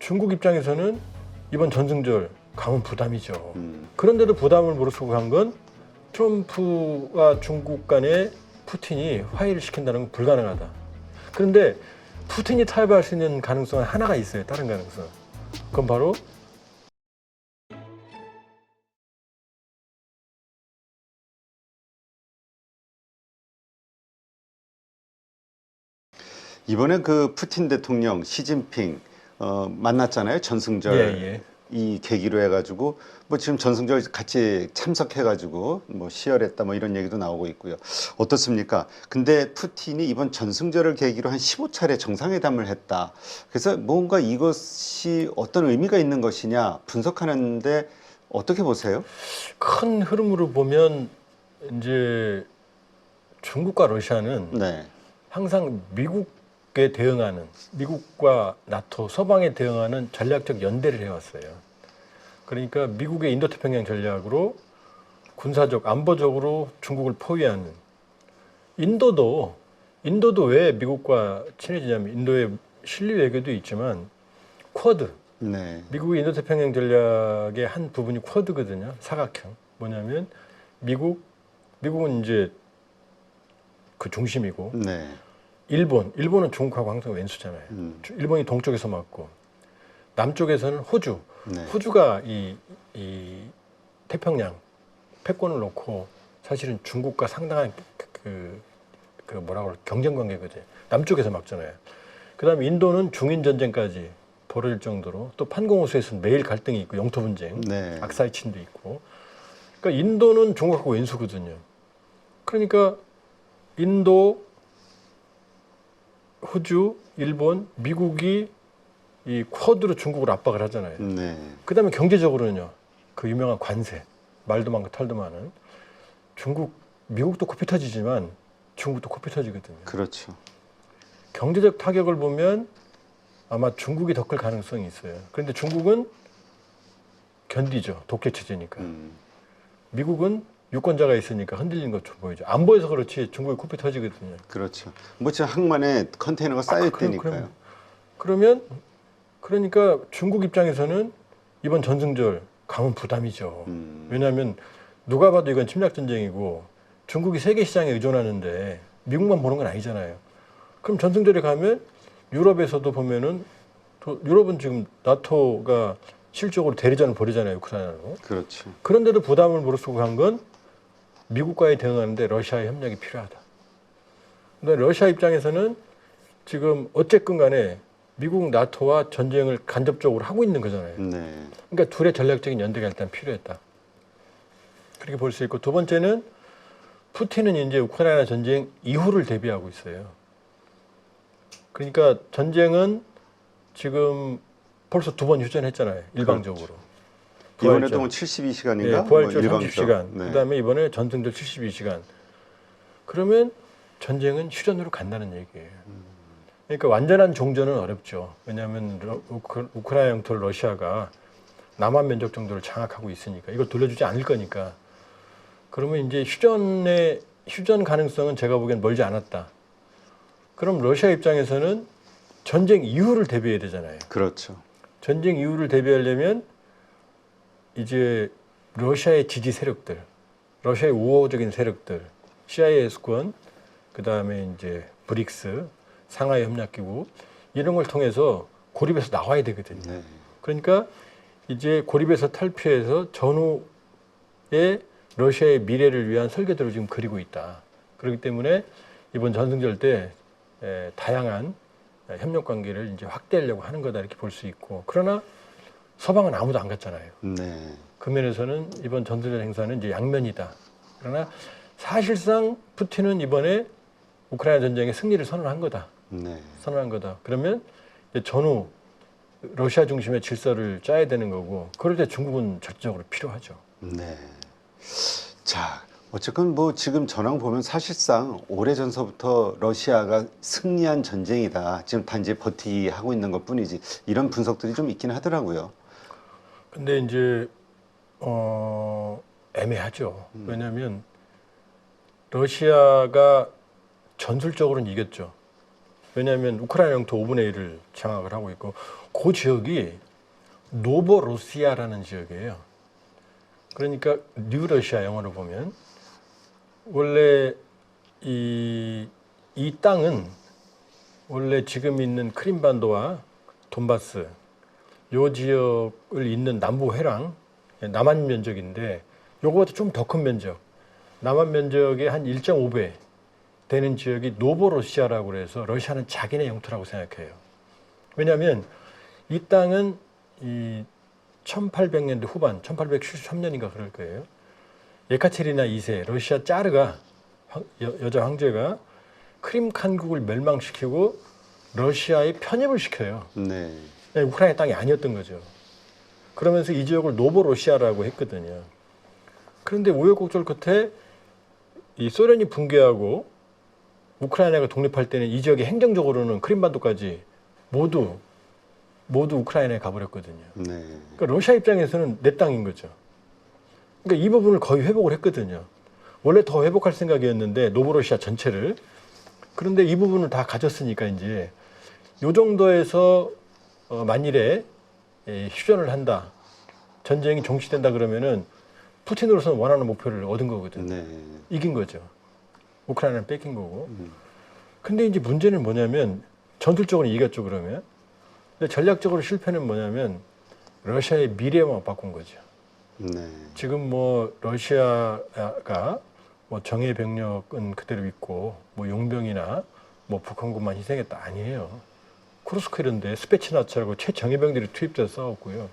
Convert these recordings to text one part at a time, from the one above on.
중국 입장에서는 이번 전승절 가면 부담이죠. 그런데도 부담을 무릅쓰고 간 건 트럼프와 중국 간에 푸틴이 화해를 시킨다는 건 불가능하다. 그런데 푸틴이 타협할 수 있는 가능성은 하나가 있어요. 다른 가능성. 그건 바로 이번에 그 푸틴 대통령, 시진핑 만났잖아요. 전승절 예. 이 계기로 해가지고 뭐 지금 전승절 같이 참석해가지고 뭐 시열했다 뭐 이런 얘기도 나오고 있고요. 어떻습니까? 근데 푸틴이 이번 전승절을 계기로 한 15차례 정상회담을 했다. 그래서 뭔가 이것이 어떤 의미가 있는 것이냐 분석하는데 어떻게 보세요? 큰 흐름으로 보면 이제 중국과 러시아는 네, 항상 미국에 대응하는, 미국과 나토, 서방에 대응하는 전략적 연대를 해왔어요. 그러니까 미국의 인도태평양 전략으로 군사적, 안보적으로 중국을 포위하는, 인도도 왜 미국과 친해지냐면 인도의 실리 외교도 있지만 쿼드, 네, 미국의 인도태평양 전략의 한 부분이 쿼드거든요. 사각형. 뭐냐면 미국은 이제 그 중심이고, 네, 일본은 중국하고 항상 왼수잖아요. 일본이 동쪽에서 맞고 남쪽에서는 호주. 네, 호주가 이 태평양 패권을 놓고 사실은 중국과 상당한 그 뭐라고 그래 경쟁 관계거든요. 남쪽에서 막잖아요. 그다음에 인도는 중인 전쟁까지 벌어질 정도로 또 판공호수에서는 매일 갈등이 있고 영토 분쟁, 네. 악사이친도 있고. 그러니까 인도는 중국하고 왼수거든요. 그러니까 인도, 호주, 일본, 미국이 이 쿼드로 중국을 압박을 하잖아요. 네. 그다음에 경제적으로는요. 그 유명한 관세, 말도 많고 털도 많은 미국도 코피 터지지만 중국도 코피 터지거든요. 그렇죠. 경제적 타격을 보면 아마 중국이 더 클 가능성이 있어요. 그런데 중국은 견디죠. 독재 체제니까. 미국은 유권자가 있으니까 흔들리는 것처럼 보이죠. 안 보여서 그렇지 중국이 코피 터지거든요. 그렇죠. 뭐 지금 항만에 컨테이너가 쌓여 있다니까요. 그러니까 중국 입장에서는 이번 전승절 가면 부담이죠. 왜냐하면 누가 봐도 이건 침략 전쟁이고 중국이 세계 시장에 의존하는데 미국만 보는 건 아니잖아요. 그럼 전승절에 가면 유럽에서도 보면은 유럽은 지금 나토가 실적으로 대리전을 벌이잖아요, 우크라이나로. 그렇죠. 그런데도 부담을 무릅쓰고 간 건 미국과의 대응하는데 러시아의 협력이 필요하다. 근데 러시아 입장에서는 지금 어쨌건 간에 미국 나토와 전쟁을 간접적으로 하고 있는 거잖아요. 네. 그러니까 둘의 전략적인 연대가 일단 필요했다. 그렇게 볼 수 있고, 두 번째는 푸틴은 이제 우크라이나 전쟁 이후를 대비하고 있어요. 그러니까 전쟁은 지금 벌써 두 번 휴전했잖아요. 일방적으로. 이번에도 뭐 72시간인가? 네, 부활절 뭐 30시간. 네. 그다음에 이번에 전승절 72시간. 그러면 전쟁은 휴전으로 간다는 얘기예요. 그러니까 완전한 종전은 어렵죠. 왜냐하면 우크라이나 영토를 러시아가 남한 면적 정도를 장악하고 있으니까 이걸 돌려주지 않을 거니까. 그러면 이제 휴전 가능성은 제가 보기엔 멀지 않았다. 그럼 러시아 입장에서는 전쟁 이후를 대비해야 되잖아요. 그렇죠. 전쟁 이후를 대비하려면 이제 러시아의 지지 세력들, 러시아의 우호적인 세력들, CIS권, 그 다음에 이제 브릭스, 상하이 협력기구 이런 걸 통해서 고립에서 나와야 되거든요. 네. 그러니까 이제 고립에서 탈피해서 전후의 러시아의 미래를 위한 설계도를 지금 그리고 있다. 그렇기 때문에 이번 전승절 때 다양한 협력 관계를 이제 확대하려고 하는 거다 이렇게 볼 수 있고, 그러나 서방은 아무도 안 갔잖아요. 네. 그 면에서는 이번 전승절 행사는 이제 양면이다. 그러나 사실상 푸틴은 이번에 우크라이나 전쟁의 승리를 선언한 거다. 네. 선언한 거다. 그러면 이제 전후 러시아 중심의 질서를 짜야 되는 거고, 그럴 때 중국은 절대적으로 필요하죠. 네. 자, 어쨌건 뭐 지금 전황 보면 사실상 오래전서부터 러시아가 승리한 전쟁이다. 지금 단지 버티기 하고 있는 것 뿐이지. 이런 분석들이 좀 있긴 하더라고요. 근데 이제 애매하죠. 왜냐하면 러시아가 전술적으로는 이겼죠. 왜냐하면 우크라이나 영토 5분의 1을 장악을 하고 있고 그 지역이 노보로시아라는 지역이에요. 그러니까 뉴러시아 영어로 보면 원래 이 땅은 원래 지금 있는 크림반도와 돈바스 요 지역을 잇는 남부 회랑 남한 면적인데 요거보다 좀 더 큰 면적 남한 면적의 한 1.5배 되는 지역이 노보로시아라고 그래서 러시아는 자기네 영토라고 생각해요. 왜냐하면 이 땅은 이 1800년대 후반 1873년인가 그럴 거예요. 예카테리나 2세 러시아 짜르가 여자 황제가 크림 칸국을 멸망시키고 러시아에 편입을 시켜요. 네. 우크라이나 땅이 아니었던 거죠. 그러면서 이 지역을 노보로시아라고 했거든요. 그런데 우여곡절 끝에 이 소련이 붕괴하고 우크라이나가 독립할 때는 이 지역이 행정적으로는 크림반도까지 모두 우크라이나에 가버렸거든요. 네. 그러니까 러시아 입장에서는 내 땅인 거죠. 그러니까 이 부분을 거의 회복을 했거든요. 원래 더 회복할 생각이었는데 노보로시아 전체를. 그런데 이 부분을 다 가졌으니까 이제 요 정도에서 만일에 휴전을 한다, 전쟁이 종식된다 그러면은 푸틴으로서는 원하는 목표를 얻은 거거든요. 네. 이긴 거죠. 우크라이나는 뺏긴 거고. 근데 이제 문제는 뭐냐면 전술적으로 이겼죠 그러면. 근데 전략적으로 실패는 뭐냐면 러시아의 미래만 바꾼 거죠. 네. 지금 뭐 러시아가 뭐 정예 병력은 그대로 있고 뭐 용병이나 뭐 북한군만 희생했다 아니에요. 쿠르스크 이런데 스페치나츠라고 최정예병들이 투입돼서 싸웠고요.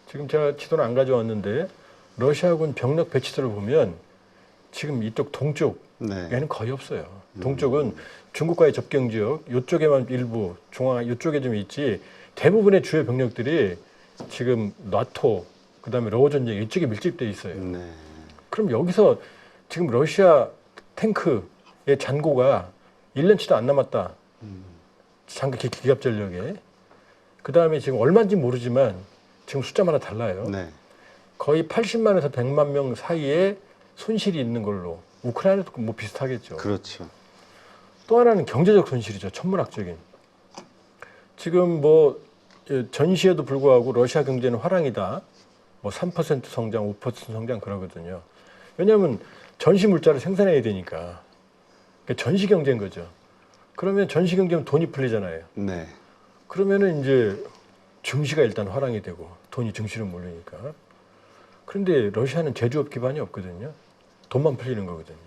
지금 제가 지도는 안 가져왔는데 러시아군 병력 배치도를 보면 지금 이쪽 동쪽에는 네. 거의 없어요. 동쪽은 중국과의 접경 지역, 이쪽에만 일부 중앙 이쪽에 좀 있지 대부분의 주요 병력들이 지금 나토 그다음에 러어 전쟁 이쪽에 밀집돼 있어요. 네. 그럼 여기서 지금 러시아 탱크의 잔고가 1년치도 안 남았다. 장기 기갑 전력에. 그다음에 지금 얼마인지 모르지만 지금 숫자마다 달라요. 네. 거의 80만에서 100만 명 사이에 손실이 있는 걸로. 우크라이나도 뭐 비슷하겠죠. 그렇죠. 또 하나는 경제적 손실이죠. 천문학적인. 지금 뭐 전시에도 불구하고 러시아 경제는 화랑이다. 뭐 3% 성장, 5% 성장 그러거든요. 왜냐하면 전시 물자를 생산해야 되니까. 그러니까 전시 경제인 거죠. 그러면 전시 경제면 돈이 풀리잖아요. 네. 그러면은 이제 증시가 일단 화랑이 되고 돈이 증시로 몰리니까. 그런데 러시아는 제조업 기반이 없거든요. 돈만 풀리는 거거든요.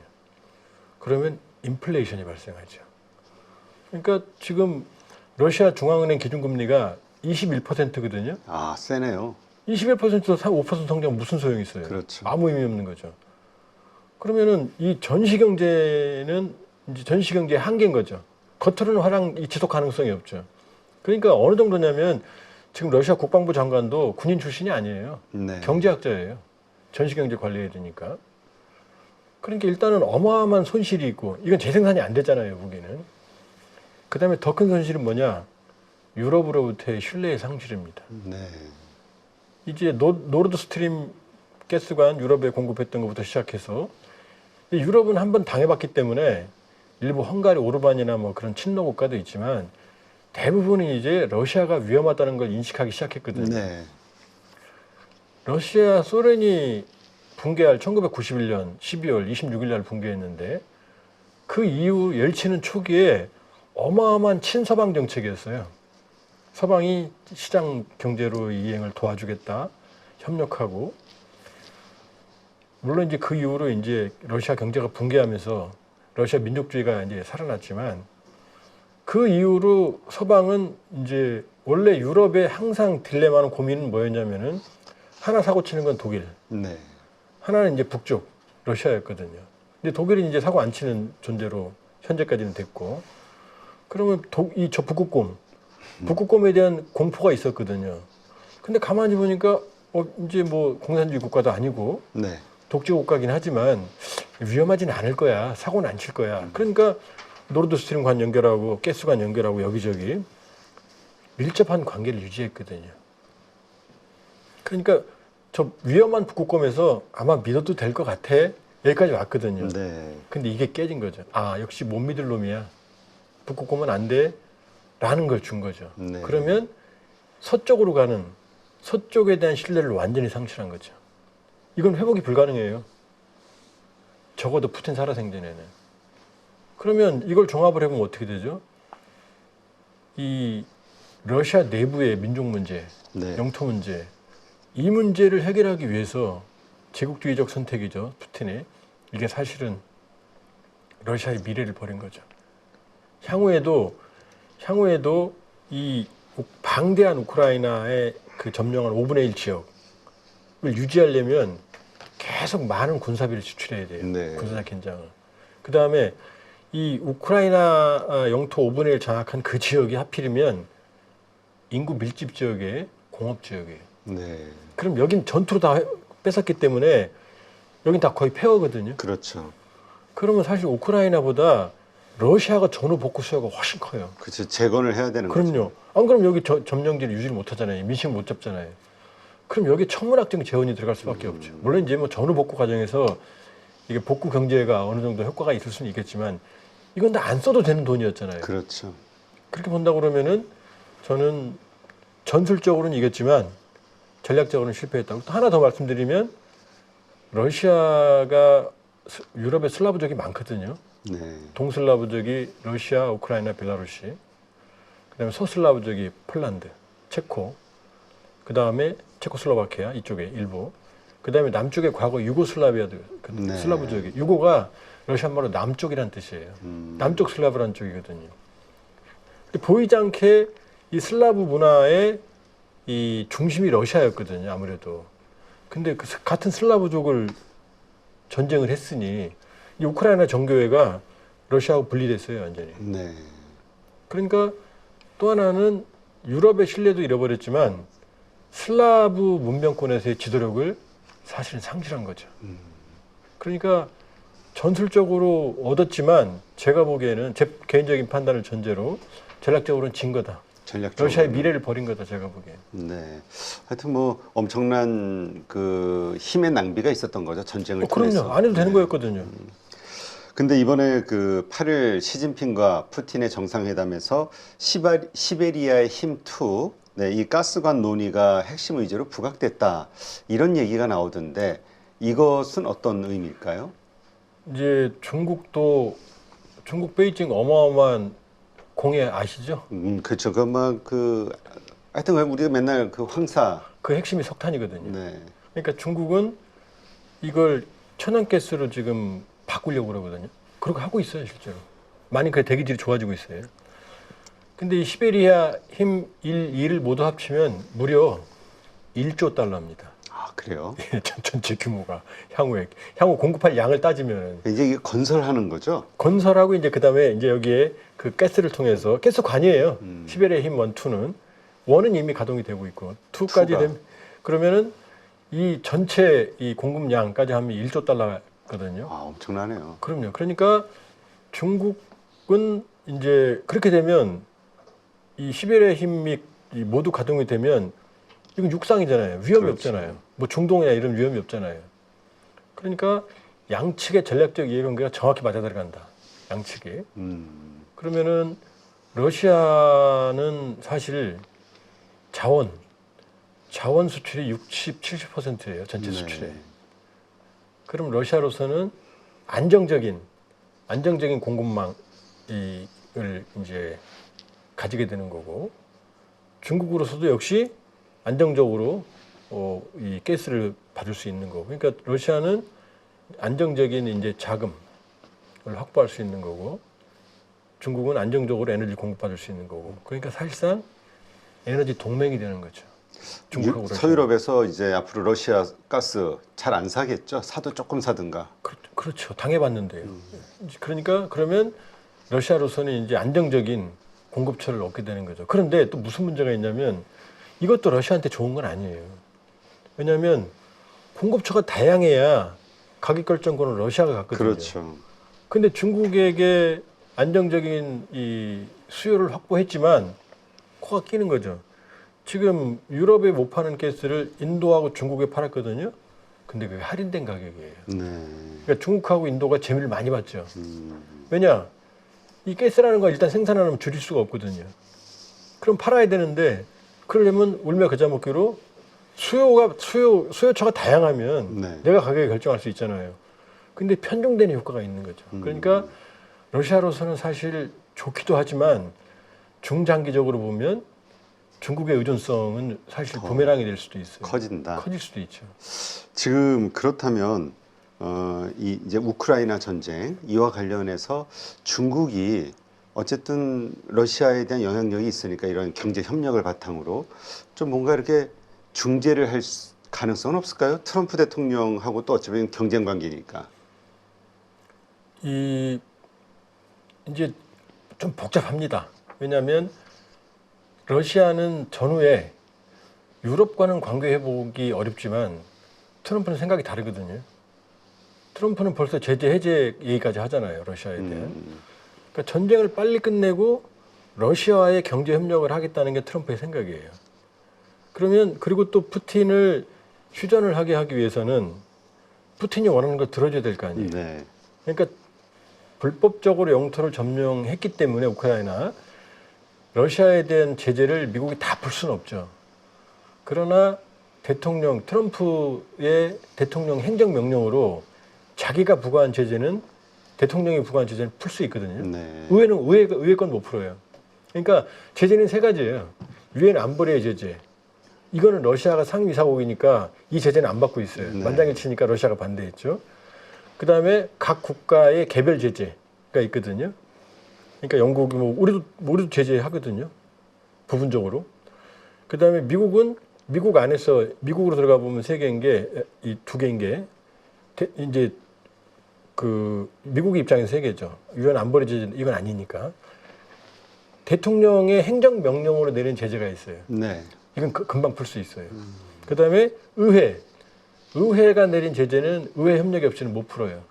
그러면 인플레이션이 발생하죠. 그러니까 지금 러시아 중앙은행 기준금리가 21%거든요. 아, 세네요. 21%도 5% 성장 무슨 소용이 있어요? 그렇죠. 아무 의미 없는 거죠. 그러면은 이 전시 경제는 이제 전시 경제의 한계인 거죠. 겉으로는 화랑 지속 가능성이 없죠. 그러니까 어느 정도냐면 지금 러시아 국방부 장관도 군인 출신이 아니에요. 네. 경제학자예요. 전시 경제 관리해야 되니까. 그러니까 일단은 어마어마한 손실이 있고 이건 재생산이 안 됐잖아요, 무기는. 그다음에 더 큰 손실은 뭐냐? 유럽으로부터의 신뢰의 상실입니다. 네. 이제 노르드 스트림 가스관 유럽에 공급했던 것부터 시작해서 유럽은 한번 당해봤기 때문에 일부 헝가리 오르반이나 뭐 그런 친러 국가도 있지만 대부분이 이제 러시아가 위험하다는 걸 인식하기 시작했거든요. 네. 러시아 소련이 붕괴할 1991년 12월 26일 날 붕괴했는데 그 이후 옐친은 초기에 어마어마한 친서방 정책이었어요. 서방이 시장 경제로 이행을 도와주겠다, 협력하고. 물론 이제 그 이후로 이제 러시아 경제가 붕괴하면서 러시아 민족주의가 이제 살아났지만 그 이후로 서방은 이제 원래 유럽의 항상 딜레마는 고민은 뭐였냐면은 하나 사고 치는 건 독일, 네. 하나는 이제 북쪽 러시아였거든요. 근데 독일이 이제 사고 안 치는 존재로 현재까지는 됐고, 그러면 저 북극곰에 대한 공포가 있었거든요. 근데 가만히 보니까 이제 뭐 공산주의 국가도 아니고 네. 독재 국가긴 하지만 위험하진 않을 거야. 사고는 안 칠 거야. 그러니까 노르드 스트림관 연결하고 가스관 연결하고 여기저기 밀접한 관계를 유지했거든요. 그러니까 저 위험한 북극곰에서 아마 믿어도 될 것 같아. 여기까지 왔거든요. 네. 근데 이게 깨진 거죠. 아, 역시 못 믿을 놈이야. 북극 고면 안 돼라는 걸 준 거죠. 네. 그러면 서쪽으로 가는 서쪽에 대한 신뢰를 완전히 상실한 거죠. 이건 회복이 불가능해요. 적어도 푸틴 살아생전에는. 그러면 이걸 종합을 해보면 어떻게 되죠? 이 러시아 내부의 민족 문제, 네. 영토 문제, 이 문제를 해결하기 위해서 제국주의적 선택이죠. 푸틴의. 이게 사실은 러시아의 미래를 버린 거죠. 향후에도 이 방대한 우크라이나의 그 점령한 5분의 1 지역을 유지하려면 계속 많은 군사비를 지출해야 돼요. 네. 군사적 긴장을. 그 다음에 이 우크라이나 영토 5분의 1 장악한 그 지역이 하필이면 인구 밀집 지역에 공업 지역이에요. 네. 그럼 여긴 전투로 다 뺏었기 때문에 여긴 다 거의 폐허거든요. 그렇죠. 그러면 사실 우크라이나보다 러시아가 전후 복구 수요가 훨씬 커요. 그렇죠. 재건을 해야 되는 그럼요. 거죠. 안 그럼 여기 점령지를 유지를 못 하잖아요. 민심 못 잡잖아요. 그럼 여기 천문학적인 재원이 들어갈 수밖에 없죠. 물론 이제 뭐 전후 복구 과정에서 이게 복구 경제가 어느 정도 효과가 있을 수는 있겠지만 이건 다 안 써도 되는 돈이었잖아요. 그렇죠. 그렇게 본다 그러면은 저는 전술적으로는 이겼지만 전략적으로는 실패했다고. 또 하나 더 말씀드리면 러시아가 유럽에 슬라브족이 많거든요. 네. 동슬라브족이 러시아, 우크라이나, 벨라루시. 그다음에 서슬라브족이 폴란드, 체코. 그다음에 체코슬로바키아 이쪽에 일부. 그다음에 남쪽에 과거 유고슬라비아도 네. 슬라브족이. 유고가 러시아 말로 남쪽이란 뜻이에요. 남쪽 슬라브라는 쪽이거든요. 근데 보이지 않게 이 슬라브 문화의 이 중심이 러시아였거든요. 아무래도. 근데 그 같은 슬라브족을 전쟁을 했으니 이 우크라이나 정교회가 러시아하고 분리됐어요, 완전히. 네. 그러니까 또 하나는 유럽의 신뢰도 잃어버렸지만 슬라브 문명권에서의 지도력을 사실은 상실한 거죠. 그러니까 전술적으로 얻었지만 제가 보기에는 제 개인적인 판단을 전제로 전략적으로는 진 거다. 전략적으로. 러시아의 미래를 버린 거다, 제가 보기엔. 네. 하여튼 뭐 엄청난 그 힘의 낭비가 있었던 거죠. 전쟁을 그럼요. 통해서. 안 해도 되는 네. 거였거든요. 근데 이번에 그 8일 시진핑과 푸틴의 정상회담에서 시베리아의 힘2, 네, 이 가스관 논의가 핵심 의제로 부각됐다. 이런 얘기가 나오던데 이것은 어떤 의미일까요? 이제 중국 베이징 어마어마한 공해 아시죠? 그렇죠. 하여튼 우리가 맨날 그 황사. 그 핵심이 석탄이거든요. 네. 그러니까 중국은 이걸 천연가스로 지금 바꾸려고 그러거든요. 그렇게 하고 있어요, 실제로. 많이 그 대기질이 좋아지고 있어요. 근데 이 시베리아 힘 1, 2를 모두 합치면 무려 1조 달러입니다. 아, 그래요? 전체 규모가 향후 공급할 양을 따지면 이제 이게 건설하는 거죠? 건설하고 이제 그다음에 이제 여기에 그 가스를 통해서 가스관이에요. 시베리아 힘 1, 2는 1은 이미 가동이 되고 있고 2까지 되면 그러면은 이 전체 이 공급량까지 하면 1조 달러거든요. 아, 엄청나네요. 그럼요. 그러니까 중국은 이제 그렇게 되면 이 시베리아 힘이 모두 가동이 되면 이건 육상이잖아요. 위험이 그렇죠. 없잖아요. 뭐 중동이나 이런 위험이 없잖아요. 그러니까 양측의 전략적 이해관계가 정확히 맞아 들어간다. 양측이. 그러면은 러시아는 사실 자원 수출이 60, 70%예요. 전체 네. 수출에. 그럼 러시아로서는 안정적인 공급망을 이제 가지게 되는 거고 중국으로서도 역시 안정적으로 이 가스를 받을 수 있는 거고. 그러니까 러시아는 안정적인 이제 자금을 확보할 수 있는 거고 중국은 안정적으로 에너지 공급받을 수 있는 거고. 그러니까 사실상 에너지 동맹이 되는 거죠. 중국하고 러시아. 서유럽에서 이제 앞으로 러시아 가스 잘 안 사겠죠? 사도 조금 사든가. 그렇죠. 당해봤는데요. 그러니까 그러면 러시아로서는 이제 안정적인 공급처를 얻게 되는 거죠. 그런데 또 무슨 문제가 있냐면 이것도 러시아한테 좋은 건 아니에요. 왜냐하면 공급처가 다양해야 가격 결정권을 러시아가 갖거든요. 그렇죠. 근데 중국에게 안정적인 이 수요를 확보했지만 코가 끼는 거죠. 지금 유럽에 못 파는 가스를 인도하고 중국에 팔았거든요. 근데 그게 할인된 가격이에요. 네. 그러니까 중국하고 인도가 재미를 많이 봤죠. 왜냐? 이 가스라는 거 일단 생산하면 줄일 수가 없거든요. 그럼 팔아야 되는데 그러려면 울며 겨자 먹기로 수요처가 다양하면 네. 내가 가격을 결정할 수 있잖아요. 근데 편중되는 효과가 있는 거죠. 그러니까 러시아로서는 사실 좋기도 하지만 중장기적으로 보면 중국의 의존성은 사실 부메랑이 될 수도 있어요. 커진다. 커질 수도 있죠. 지금 그렇다면 이제 우크라이나 전쟁 이와 관련해서 중국이 어쨌든 러시아에 대한 영향력이 있으니까 이런 경제 협력을 바탕으로 좀 뭔가 이렇게 중재를 할 가능성은 없을까요? 트럼프 대통령하고 또 어차피 경쟁 관계니까. 이제 좀 복잡합니다. 왜냐하면 러시아는 전후에 유럽과는 관계 회복이 어렵지만 트럼프는 생각이 다르거든요. 트럼프는 벌써 제재 해제 얘기까지 하잖아요. 러시아에 대한. 그러니까 전쟁을 빨리 끝내고 러시아와의 경제 협력을 하겠다는 게 트럼프의 생각이에요. 그러면 그리고 또 푸틴을 휴전을 하게 하기 위해서는 푸틴이 원하는 걸 들어줘야 될 거 아니에요. 네. 그러니까 불법적으로 영토를 점령했기 때문에 우크라이나 러시아에 대한 제재를 미국이 다 풀 수는 없죠. 그러나 트럼프의 대통령 행정명령으로 자기가 부과한 제재는 대통령이 부과한 제재는 풀 수 있거든요. 네. 의회 건 못 풀어요. 그러니까 제재는 세 가지예요. 유엔 안보리의 제재. 이거는 러시아가 상위사국이니까 이 제재는 안 받고 있어요. 네. 만장일치니까 러시아가 반대했죠. 그다음에 각 국가의 개별 제재가 있거든요. 그러니까 영국이 우리도 제재하거든요. 부분적으로. 그다음에 미국은 미국 안에서 미국으로 들어가 보면 세 개인 게 이 두 개인 게 이제 그 미국의 입장에서 세 개죠. 유엔 안보리 제재 이건 아니니까. 대통령의 행정 명령으로 내린 제재가 있어요. 네. 이건 금방 풀 수 있어요. 그다음에 의회가 내린 제재는 의회 협력이 없이는 못 풀어요.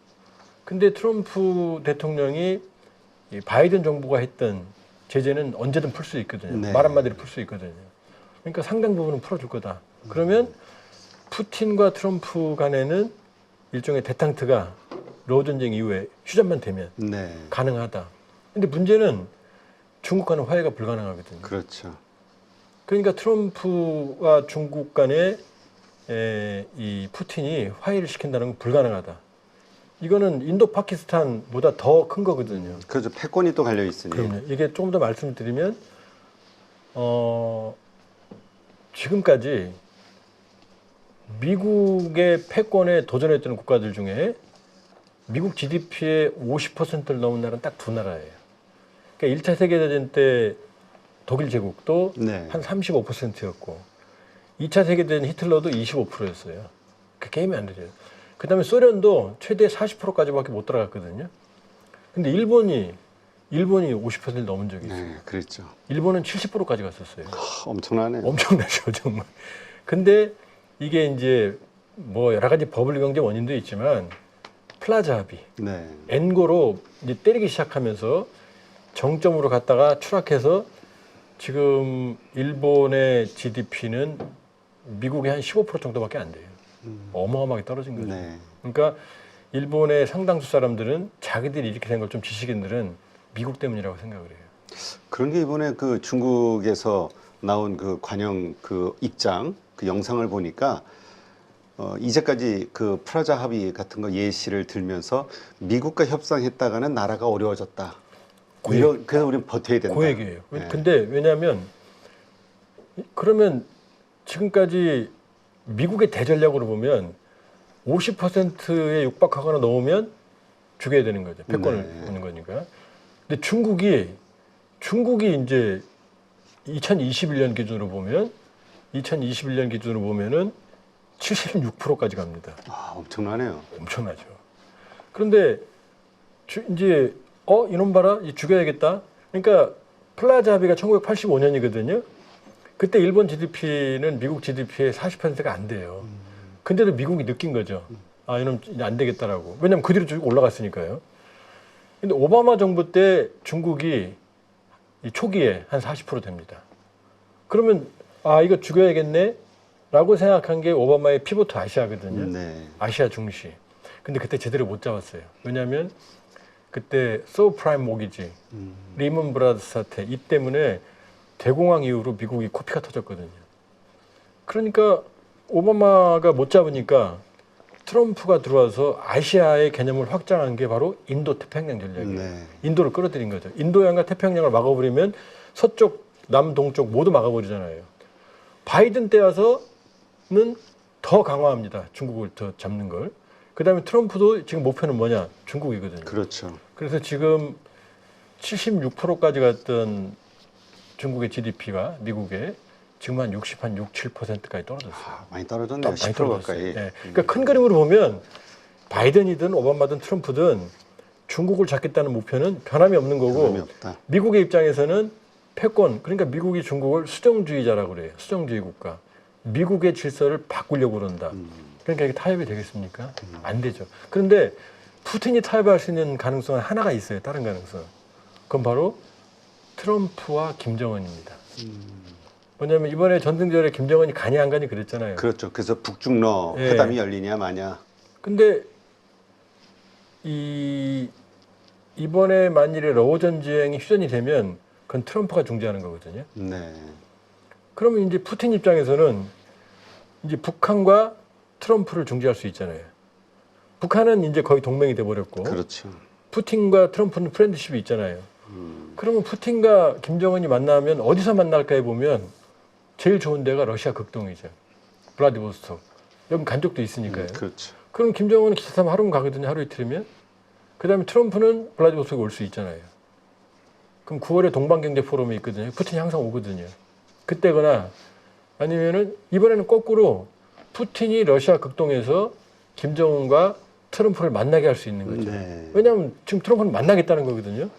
근데 트럼프 대통령이 이 바이든 정부가 했던 제재는 언제든 풀 수 있거든요. 네. 말 한마디로 풀 수 있거든요. 그러니까 상당 부분은 풀어줄 거다. 그러면 푸틴과 트럼프 간에는 일종의 대탕트가 러우 전쟁 이후에 휴전만 되면 네. 가능하다. 근데 문제는 중국과는 화해가 불가능하거든요. 그렇죠. 그러니까 트럼프와 중국 간에 이 푸틴이 화해를 시킨다는 건 불가능하다. 이거는 인도 파키스탄보다 더 큰 거거든요. 그렇죠. 패권이 또 갈려 있으니. 그럼요. 이게 조금 더 말씀드리면 지금까지 미국의 패권에 도전했던 국가들 중에 미국 GDP의 50%를 넘은 나라는 딱 두 나라예요. 그러니까 1차 세계대전 때 독일 제국도 네. 한 35%였고 2차 세계대전 히틀러도 25%였어요. 그 게임이 안 되죠. 그 다음에 소련도 최대 40%까지밖에 못 들어갔거든요. 근데 일본이 50%를 넘은 적이 있어요. 네, 그랬죠. 일본은 70%까지 갔었어요. 엄청나네요. 엄청나죠, 정말. 근데 이게 이제 뭐 여러 가지 버블 경제 원인도 있지만 플라자 합의, 네. 엔고로 이제 때리기 시작하면서 정점으로 갔다가 추락해서 지금 일본의 GDP는 미국의 한 15% 정도밖에 안 돼요. 어마어마하게 떨어진 거죠. 네. 그러니까 일본의 상당수 사람들은 자기들이 이렇게 된 걸 좀 지식인들은 미국 때문이라고 생각을 해요. 그런 게 이번에 그 중국에서 나온 그 관영 그 입장 그 영상을 보니까 이제까지 그 프라자 합의 같은 거 예시를 들면서 미국과 협상했다가는 나라가 어려워졌다. 그래서 우리는 버텨야 된다. 그 얘기예요. 네. 근데 왜냐하면 그러면 지금까지 미국의 대전략으로 보면 50%에 육박하거나 넘으면 죽여야 되는 거죠. 패권을 네. 오는 거니까. 근데 중국이 이제 2021년 기준으로 보면은 76%까지 갑니다. 아, 엄청나네요. 엄청나죠. 그런데 이제 이놈 봐라, 죽여야겠다. 그러니까 플라자 합의가 1985년이거든요. 그때 일본 GDP는 미국 GDP의 40%가 안 돼요. 근데도 미국이 느낀 거죠. 아, 이놈 이제 안 되겠다라고. 왜냐면 그 뒤로 쭉 올라갔으니까요. 근데 오바마 정부 때 중국이 이 초기에 한 40% 됩니다. 그러면 이거 죽여야겠네 라고 생각한 게 오바마의 피보트 아시아거든요. 네. 아시아 중시. 근데 그때 제대로 못 잡았어요. 왜냐하면 그때 서브프라임 모기지, 리먼 브라더스 사태 이 때문에 대공황 이후로 미국이 코피가 터졌거든요. 그러니까 오바마가 못 잡으니까 트럼프가 들어와서 아시아의 개념을 확장한 게 바로 인도 태평양 전략이에요. 네. 인도를 끌어들인 거죠. 인도양과 태평양을 막아버리면 서쪽, 남동쪽 모두 막아버리잖아요. 바이든 때 와서는 더 강화합니다. 중국을 더 잡는 걸. 그다음에 트럼프도 지금 목표는 뭐냐? 중국이거든요. 그렇죠. 그래서 지금 76%까지 갔던 중국의 GDP가 미국에 지금 한 60, 한 6, 7%까지 떨어졌어요. 많이 떨어졌네요. 많이 10% 떨어졌어요. 가까이. 네. 그러니까 큰 그림으로 보면 바이든이든 오바마든 트럼프든 중국을 잡겠다는 목표는 변함이 없는 거고 변함이 없다. 미국의 입장에서는 패권, 그러니까 미국이 중국을 수정주의자라고 그래요. 수정주의 국가. 미국의 질서를 바꾸려고 그런다. 그러니까 이게 타협이 되겠습니까? 안 되죠. 그런데 푸틴이 타협할 수 있는 가능성은 하나가 있어요. 다른 가능성. 그건 바로 트럼프와 김정은입니다. 뭐냐면 이번에 전승절에 김정은이 가니 안 가니 그랬잖아요. 그렇죠. 그래서 북중러 예. 회담이 열리냐 마냐. 근데 이번에 만일에 러우 전쟁이 휴전이 되면 그건 트럼프가 중재하는 거거든요. 네. 그러면 이제 푸틴 입장에서는 이제 북한과 트럼프를 중재할 수 있잖아요. 북한은 이제 거의 동맹이 돼버렸고, 그렇죠. 푸틴과 트럼프는 프렌드십이 있잖아요. 그러면 푸틴과 김정은이 만나면 어디서 만날까 해보면 제일 좋은 데가 러시아 극동이죠. 블라디보스토크. 여기 간 적도 있으니까요. 그렇죠. 그럼 김정은은 기차 타면 하루면 가거든요. 하루 이틀이면. 그 다음에 트럼프는 블라디보스토크에 올 수 있잖아요. 그럼 9월에 동방경제 포럼이 있거든요. 푸틴이 항상 오거든요. 그때거나 아니면은 이번에는 거꾸로 푸틴이 러시아 극동에서 김정은과 트럼프를 만나게 할 수 있는 거죠. 네. 왜냐하면 지금 트럼프는 만나겠다는 거거든요.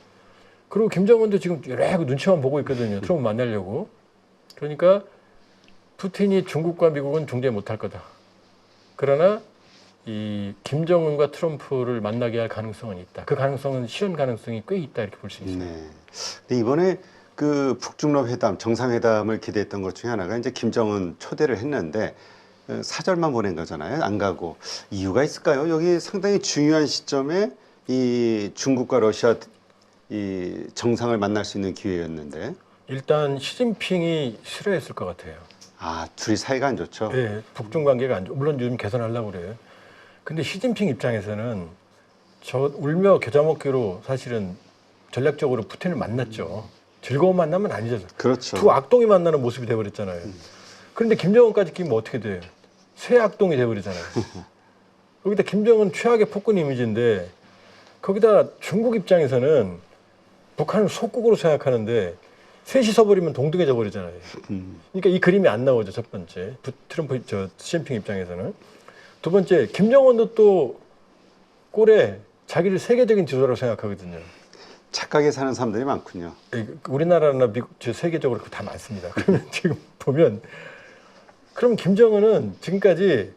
그리고 김정은도 지금 여러 눈치만 보고 있거든요. 트럼프 만나려고. 그러니까 푸틴이 중국과 미국은 중재 못할 거다. 그러나 이 김정은과 트럼프를 만나게 할 가능성은 있다. 그 가능성은 실현 가능성이 꽤 있다 이렇게 볼 수 있어요. 네. 근데 이번에 그 북중러 회담, 정상회담을 기대했던 것 중에 하나가 이제 김정은 초대를 했는데 사절만 보낸 거잖아요. 안 가고. 이유가 있을까요? 여기 상당히 중요한 시점에 이 중국과 러시아 이 정상을 만날 수 있는 기회였는데. 일단 시진핑이 싫어했을 것 같아요. 아, 둘이 사이가 안 좋죠? 네, 북중 관계가 안 좋. 물론 요즘 개선하려고 그래요. 근데 시진핑 입장에서는 저 울며 겨자 먹기로 사실은 전략적으로 푸틴을 만났죠. 즐거운 만남은 아니죠. 그렇죠. 두 악동이 만나는 모습이 돼버렸잖아요. 그런데 김정은까지 끼면 어떻게 돼요? 새 악동이 돼버리잖아요. 거기다 김정은 최악의 폭군 이미지인데 거기다 중국 입장에서는 북한을 속국으로 생각하는데 셋이 서버리면 동등해져 버리잖아요. 그러니까 이 그림이 안 나오죠. 첫 번째 트럼프 시진핑 입장에서는. 두 번째 김정은도 또 꼴에 자기를 세계적인 지도자라고 생각하거든요. 착각에 사는 사람들이 많군요. 우리나라나 미국, 세계적으로 다 많습니다. 그러면 지금 보면 그럼 김정은은 지금까지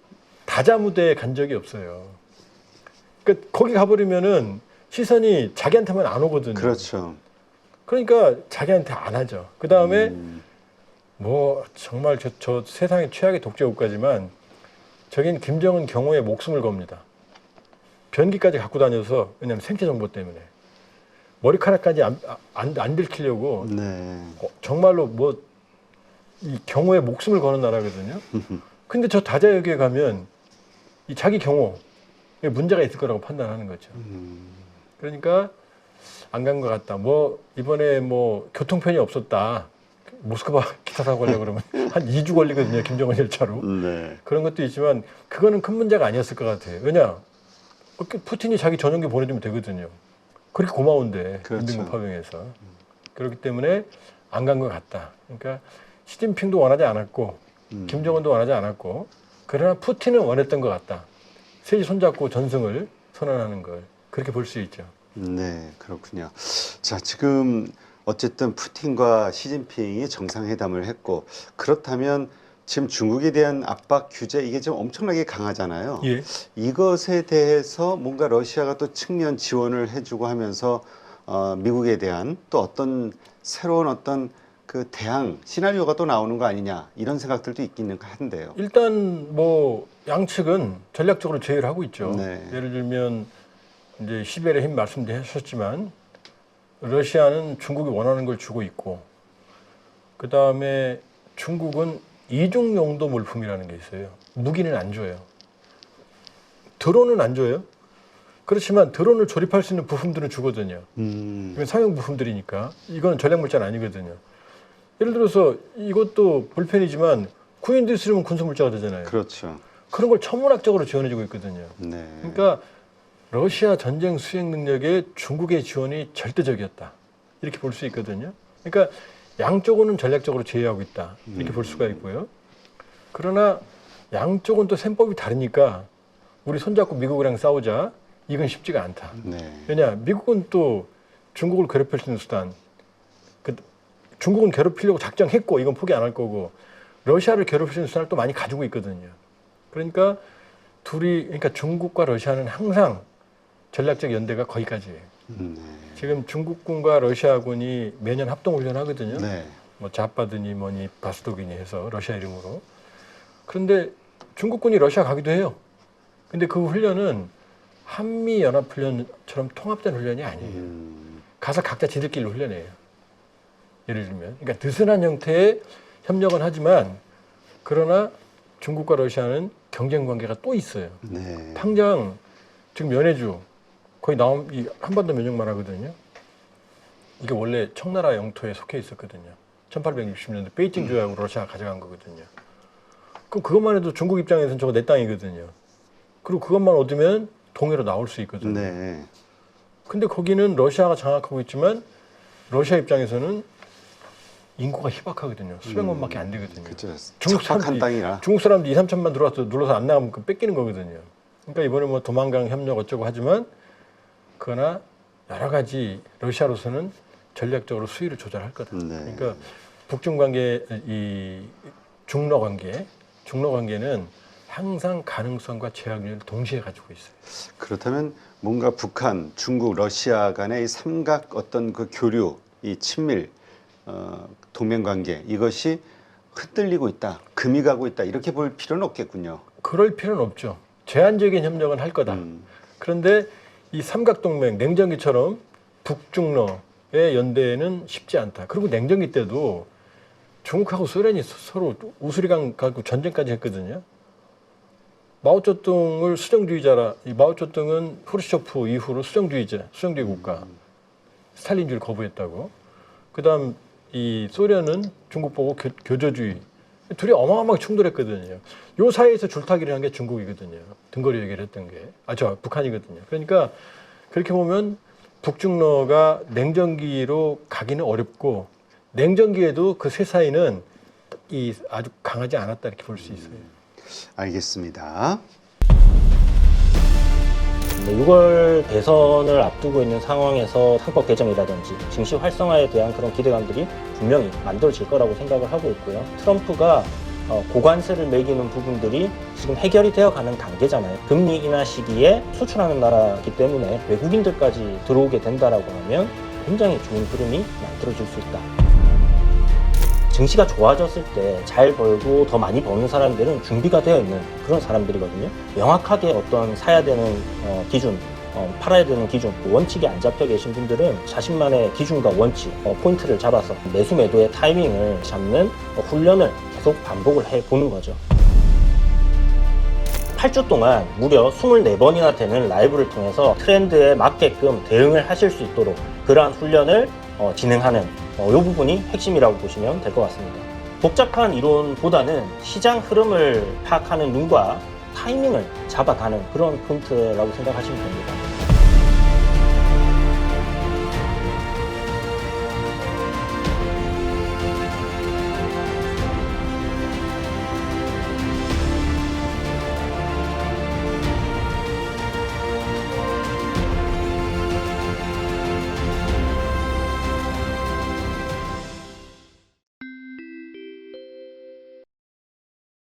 다자무대에 간 적이 없어요. 그러니까 거기 가버리면은 시선이 자기한테만 안 오거든요. 그렇죠. 그러니까 자기한테 안 하죠. 그 다음에 뭐 정말 저 세상의 최악의 독재 국가지만 저긴 김정은 경호에 목숨을 겁니다. 변기까지 갖고 다녀서 왜냐하면 생체 정보 때문에 머리카락까지 안 들키려고 네. 정말로 뭐 이 경호에 목숨을 거는 나라거든요. 근데 저 다자여기에 가면 이 자기 경호에 문제가 있을 거라고 판단하는 거죠. 그러니까 안 간 것 같다. 뭐 이번에 뭐 교통편이 없었다. 모스크바 기차 타고 가려고 그러면 한 2주 걸리거든요. 김정은 열차로. 네. 그런 것도 있지만 그거는 큰 문제가 아니었을 것 같아요. 왜냐? 푸틴이 자기 전용기 보내주면 되거든요. 그렇게 고마운데 그렇죠. 인민군 파병에서. 그렇기 때문에 안 간 것 같다. 그러니까 시진핑도 원하지 않았고 김정은도 원하지 않았고 그러나 푸틴은 원했던 것 같다. 셋이 손잡고 전승을 선언하는 걸 그렇게 볼 수 있죠. 네, 그렇군요. 자, 지금 어쨌든 푸틴과 시진핑이 정상회담을 했고 그렇다면 지금 중국에 대한 압박 규제 이게 좀 엄청나게 강하잖아요. 예. 이것에 대해서 뭔가 러시아가 또 측면 지원을 해주고 하면서 미국에 대한 또 어떤 새로운 어떤 그 대항 시나리오가 또 나오는 거 아니냐 이런 생각들도 있기는 한데요. 일단 뭐 양측은 전략적으로 제휴를 하고 있죠. 네. 예를 들면 이제 시벨의 힘 말씀하셨지만 러시아는 중국이 원하는 걸 주고 있고 그 다음에 중국은 이중 용도 물품이라는 게 있어요. 무기는 안 줘요. 드론은 안 줘요. 그렇지만 드론을 조립할 수 있는 부품들은 주거든요. 이건 상용 부품들이니까 이건 전략 물자는 아니거든요. 예를 들어서 이것도 볼펜이지만 군인들이 쓰려면 군수 물자가 되잖아요. 그렇죠. 그런 걸 천문학적으로 지원해주고 있거든요. 네. 그러니까 러시아 전쟁 수행 능력에 중국의 지원이 절대적이었다. 이렇게 볼 수 있거든요. 그러니까 양쪽은 전략적으로 제휴하고 있다. 이렇게 볼 수가 있고요. 그러나 양쪽은 또 셈법이 다르니까 우리 손잡고 미국이랑 싸우자. 이건 쉽지가 않다. 네. 왜냐? 미국은 또 중국을 괴롭힐 수 있는 수단. 중국은 괴롭히려고 작정했고 이건 포기 안 할 거고 러시아를 괴롭힐 수 있는 수단을 또 많이 가지고 있거든요. 그러니까 그러니까 중국과 러시아는 항상 전략적 연대가 거기까지예요. 지금 중국군과 러시아군이 매년 합동훈련 하거든요. 네. 뭐 자빠드니 뭐니 바스도기니 해서 러시아 이름으로. 그런데 중국군이 러시아 가기도 해요. 근데 그 훈련은 한미연합훈련처럼 통합된 훈련이 아니에요. 가서 각자 지들끼리 훈련해요. 예를 들면. 그러니까 느슨한 형태의 협력은 하지만 그러나 중국과 러시아는 경쟁 관계가 또 있어요. 네. 당장 지금 연해주 거의 한반도 면역만 하거든요. 이게 원래 청나라 영토에 속해 있었거든요. 1860년대 베이징 조약으로 러시아가 가져간 거거든요. 그럼 그것만 해도 중국 입장에서는 저거 내 땅이거든요. 그리고 그것만 얻으면 동해로 나올 수 있거든요. 네. 근데 거기는 러시아가 장악하고 있지만 러시아 입장에서는 인구가 희박하거든요. 수백만밖에 안 되거든요. 그렇죠. 중국 척박한 사람들이 땅이라. 중국 사람들이 2, 3천만 들어와서 눌러서 안 나가면 그 뺏기는 거거든요. 그러니까 이번에 뭐 도망강 협력 어쩌고 하지만 그러나 여러 가지 러시아로서는 전략적으로 수위를 조절할 거다. 네. 그러니까 북중 관계 이 중러 관계는 항상 가능성과 제약률을 동시에 가지고 있어요. 그렇다면 뭔가 북한, 중국, 러시아 간의 이 삼각 어떤 그 교류, 이 친밀, 동맹 관계 이것이 흔들리고 있다, 금이 가고 있다 이렇게 볼 필요는 없겠군요. 그럴 필요는 없죠. 제한적인 협력은 할 거다. 그런데 이 삼각동맹, 냉전기처럼 북중러의 연대는 쉽지 않다. 그리고 냉전기 때도 중국하고 소련이 서로 우스리강 가지고 전쟁까지 했거든요. 마오쩌둥을 수정주의자라, 마오쩌둥은 후르쇼프 이후로 수정주의 국가, 스탈린주의를 거부했다고. 그다음 이 소련은 중국 보고 교조주의. 둘이 어마어마하게 충돌했거든요. 요 사이에서 줄타기를 한 게 중국이거든요. 등거리 얘기를 했던 게. 북한이거든요. 그러니까 그렇게 보면 북중러가 냉전기로 가기는 어렵고 냉전기에도 그 세 사이는 아주 강하지 않았다 이렇게 볼 수 있어요. 알겠습니다. 6월 대선을 앞두고 있는 상황에서 헌법 개정이라든지 증시 활성화에 대한 그런 기대감들이 분명히 만들어질 거라고 생각을 하고 있고요. 트럼프가 고관세를 매기는 부분들이 지금 해결이 되어가는 단계잖아요. 금리 인하 시기에 수출하는 나라이기 때문에 외국인들까지 들어오게 된다라고 하면 굉장히 좋은 흐름이 만들어질 수 있다. 증시가 좋아졌을 때 잘 벌고 더 많이 버는 사람들은 준비가 되어 있는 그런 사람들이거든요. 명확하게 어떤 사야 되는 기준, 팔아야 되는 기준, 원칙이 안 잡혀 계신 분들은 자신만의 기준과 원칙, 포인트를 잡아서 매수 매도의 타이밍을 잡는 훈련을 계속 반복을 해보는 거죠. 8주 동안 무려 24번이나 되는 라이브를 통해서 트렌드에 맞게끔 대응을 하실 수 있도록 그러한 훈련을 진행하는 이 부분이 핵심이라고 보시면 될 것 같습니다. 복잡한 이론보다는 시장 흐름을 파악하는 눈과 타이밍을 잡아가는 그런 포인트라고 생각하시면 됩니다.